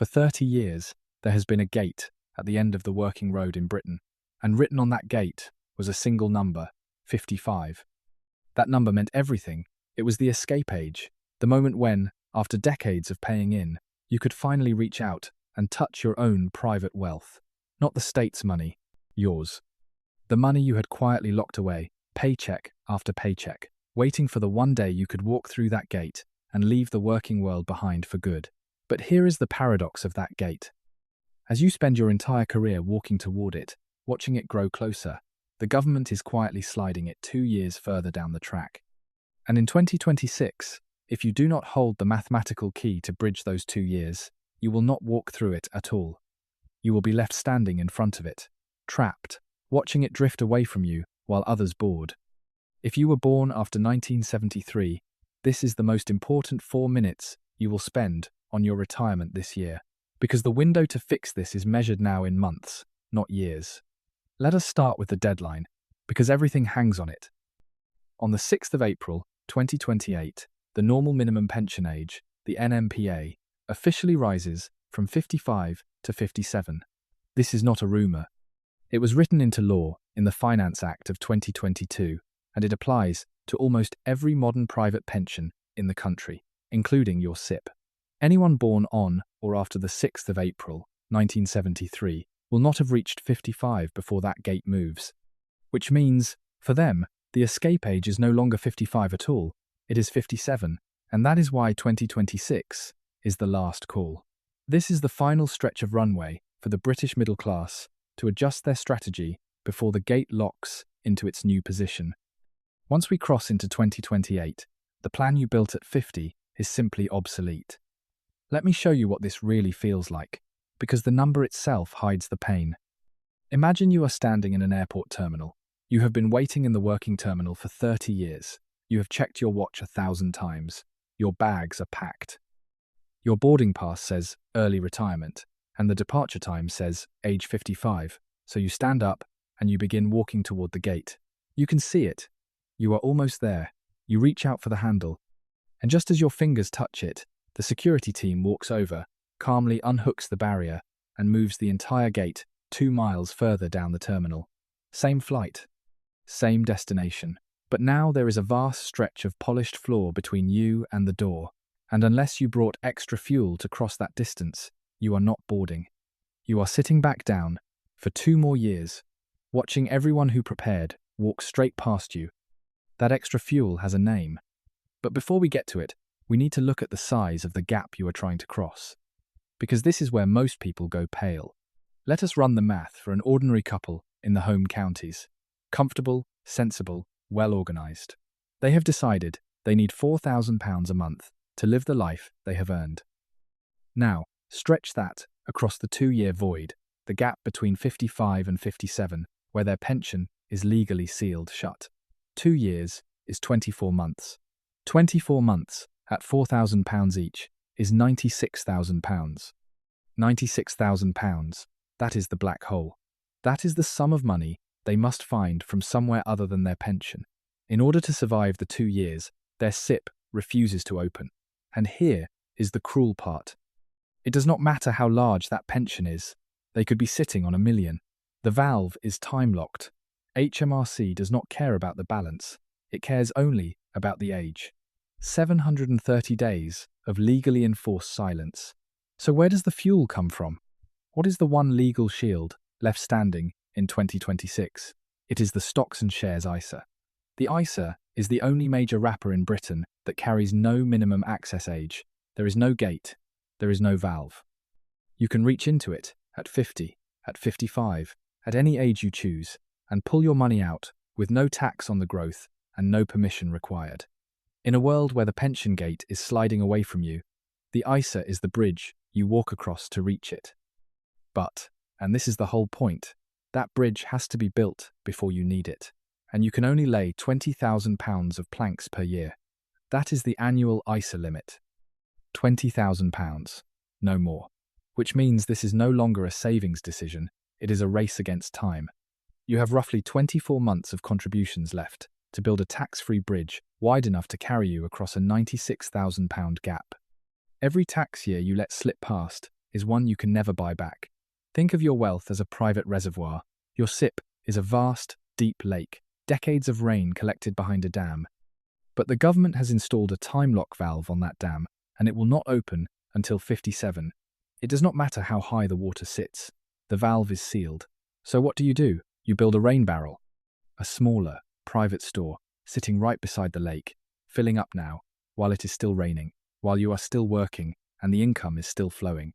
For 30 years, there has been a gate at the end of the working road in Britain, and written on that gate was a single number, 55. That number meant everything. It was the escape age, the moment when, after decades of paying in, you could finally reach out and touch your own private wealth. Not the state's money, yours. The money you had quietly locked away, paycheck after paycheck, waiting for the one day you could walk through that gate and leave the working world behind for good. But here is the paradox of that gate. As you spend your entire career walking toward it, watching it grow closer, the government is quietly sliding it 2 years further down the track. And in 2026, if you do not hold the mathematical key to bridge those 2 years, you will not walk through it at all. You will be left standing in front of it, trapped, watching it drift away from you while others board. If you were born after 1973, this is the most important 4 minutes you will spend on your retirement this year, because the window to fix this is measured now in months, not years. Let us start with the deadline, because everything hangs on it. On the 6th of April, 2028, the normal minimum pension age, the NMPA, officially rises from 55 to 57. This is not a rumour. It was written into law in the Finance Act of 2022, and it applies to almost every modern private pension in the country, including your SIPP. Anyone born on or after the 6th of April, 1973, will not have reached 55 before that gate moves. Which means, for them, the escape age is no longer 55 at all, it is 57, and that is why 2026 is the last call. This is the final stretch of runway for the British middle class to adjust their strategy before the gate locks into its new position. Once we cross into 2028, the plan you built at 50 is simply obsolete. Let me show you what this really feels like, because the number itself hides the pain. Imagine you are standing in an airport terminal. You have been waiting in the working terminal for 30 years. You have checked your watch 1,000 times. Your bags are packed. Your boarding pass says early retirement, and the departure time says age 55. So you stand up and you begin walking toward the gate. You can see it. You are almost there. You reach out for the handle, and just as your fingers touch it, the security team walks over, calmly unhooks the barrier, and moves the entire gate 2 miles further down the terminal. Same flight, same destination. But now there is a vast stretch of polished floor between you and the door, and unless you brought extra fuel to cross that distance, you are not boarding. You are sitting back down for 2 more years, watching everyone who prepared walk straight past you. That extra fuel has a name. But before we get to it, we need to look at the size of the gap you are trying to cross, because this is where most people go pale. Let us run the math for an ordinary couple in the home counties. Comfortable, sensible, well-organised. They have decided they need £4,000 a month to live the life they have earned. Now, stretch that across the 2-year void, the gap between 55 and 57, where their pension is legally sealed shut. 2 years is 24 months. 24 months at £4,000 each is £96,000. £96,000, that is the black hole. That is the sum of money they must find from somewhere other than their pension. In order to survive the 2 years, their SIPP refuses to open. And here is the cruel part. It does not matter how large that pension is. They could be sitting on £1 million. The valve is time-locked. HMRC does not care about the balance. It cares only about the age. 730 days of legally enforced silence. So where does the fuel come from? What is the one legal shield left standing in 2026? It is the stocks and shares ISA. The ISA is the only major wrapper in Britain that carries no minimum access age. There is no gate. There is no valve. You can reach into it at 50, at 55, at any age you choose, and pull your money out with no tax on the growth and no permission required. In a world where the pension gate is sliding away from you, the ISA is the bridge you walk across to reach it. But, and this is the whole point, that bridge has to be built before you need it, and you can only lay £20,000 of planks per year. That is the annual ISA limit. £20,000, no more. Which means this is no longer a savings decision, it is a race against time. You have roughly 24 months of contributions left to build a tax-free bridge wide enough to carry you across a £96,000 gap. Every tax year you let slip past is one you can never buy back. Think of your wealth as a private reservoir. Your SIPP is a vast, deep lake, decades of rain collected behind a dam. But the government has installed a time lock valve on that dam, and it will not open until 57. It does not matter how high the water sits. The valve is sealed. So what do? You build a rain barrel, a smaller, private store, sitting right beside the lake, filling up now, while it is still raining, while you are still working, and the income is still flowing.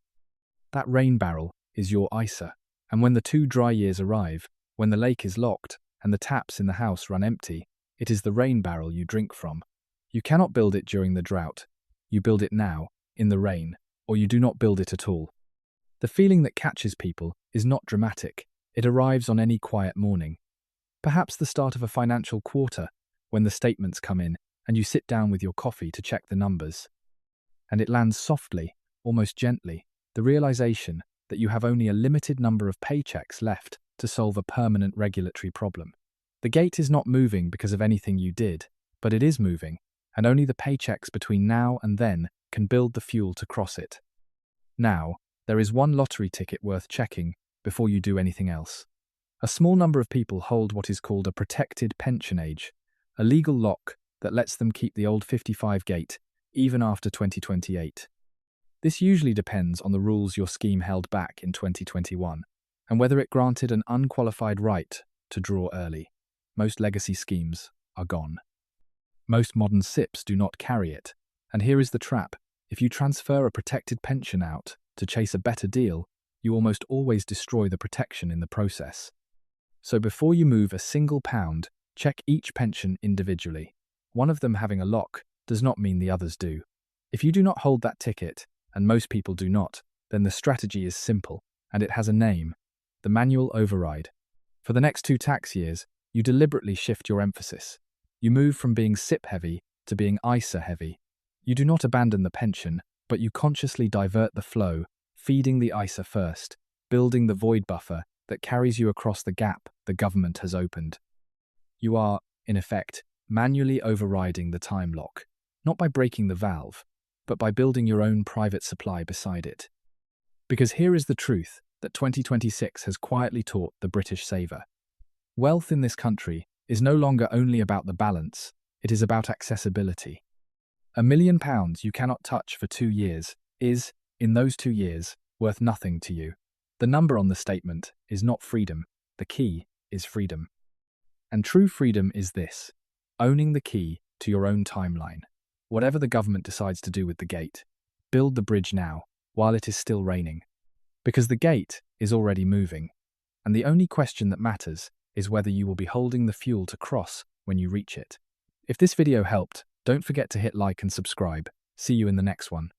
That rain barrel is your ISA, and when the 2 dry years arrive, when the lake is locked, and the taps in the house run empty, it is the rain barrel you drink from. You cannot build it during the drought. You build it now, in the rain, or you do not build it at all. The feeling that catches people is not dramatic. It arrives on any quiet morning. Perhaps the start of a financial quarter, when the statements come in, and you sit down with your coffee to check the numbers. And it lands softly, almost gently, the realization that you have only a limited number of paychecks left to solve a permanent regulatory problem. The gate is not moving because of anything you did, but it is moving, and only the paychecks between now and then can build the fuel to cross it. Now, there is one lottery ticket worth checking before you do anything else. A small number of people hold what is called a protected pension age, a legal lock that lets them keep the old 55 gate even after 2028. This usually depends on the rules your scheme held back in 2021, and whether it granted an unqualified right to draw early. Most legacy schemes are gone. Most modern SIPPs do not carry it, and here is the trap. If you transfer a protected pension out to chase a better deal, you almost always destroy the protection in the process. So before you move a single pound, check each pension individually. One of them having a lock does not mean the others do. If you do not hold that ticket, and most people do not, then the strategy is simple, and it has a name: the manual override. For the next 2 tax years, you deliberately shift your emphasis. You move from being SIPP-heavy to being ISA-heavy. You do not abandon the pension, but you consciously divert the flow, feeding the ISA first, building the void buffer that carries you across the gap the government has opened. You are, in effect, manually overriding the time lock, not by breaking the valve, but by building your own private supply beside it. Because here is the truth that 2026 has quietly taught the British saver. Wealth in this country is no longer only about the balance, it is about accessibility. £1 million you cannot touch for 2 years is, in those 2 years, worth nothing to you. The number on the statement is not freedom, the key is freedom. And true freedom is this: owning the key to your own timeline. Whatever the government decides to do with the gate, build the bridge now, while it is still raining. Because the gate is already moving, and the only question that matters is whether you will be holding the fuel to cross when you reach it. If this video helped, don't forget to hit like and subscribe. See you in the next one.